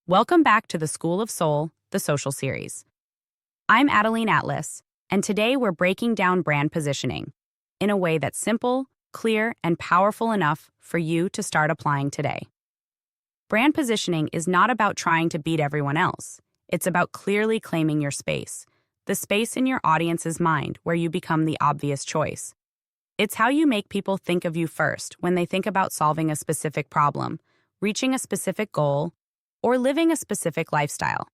Welcome back to the School of Soul, the social series. I'm ADELINE Atlas, and today we're breaking down brand positioning in a way that's simple, clear, and powerful enough for you to start applying today. Brand positioning is not about trying to beat everyone else. It's about clearly claiming your space, the space in your audience's mind where you become the obvious choice. It's how you make people think of you first when they think about solving a specific problem, reaching a specific goal, or living a specific lifestyle.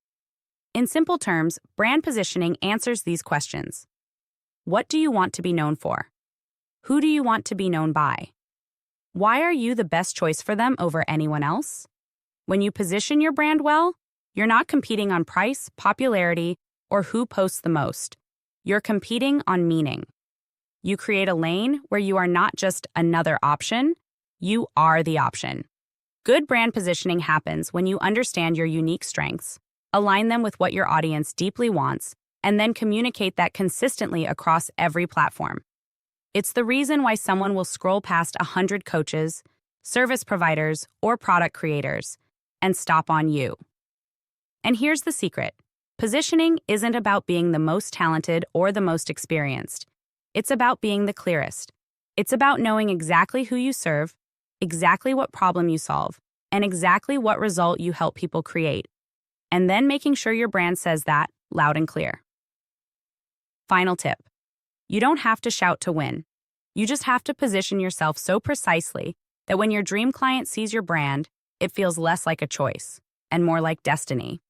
In simple terms, brand positioning answers these questions. What do you want to be known for? Who do you want to be known by? Why are you the best choice for them over anyone else? When you position your brand well, you're not competing on price, popularity, or who posts the most. You're competing on meaning. You create a lane where you are not just another option, you are the option. Good brand positioning happens when you understand your unique strengths, align them with what your audience deeply wants, and then communicate that consistently across every platform. It's the reason why someone will scroll past 100 coaches, service providers, or product creators and stop on you. And here's the secret. Positioning isn't about being the most talented or the most experienced. It's about being the clearest. It's about knowing exactly who you serve, exactly what problem you solve, and exactly what result you help people create, and then making sure your brand says that loud and clear. Final tip. You don't have to shout to win. You just have to position yourself so precisely that when your dream client sees your brand, it feels less like a choice and more like destiny.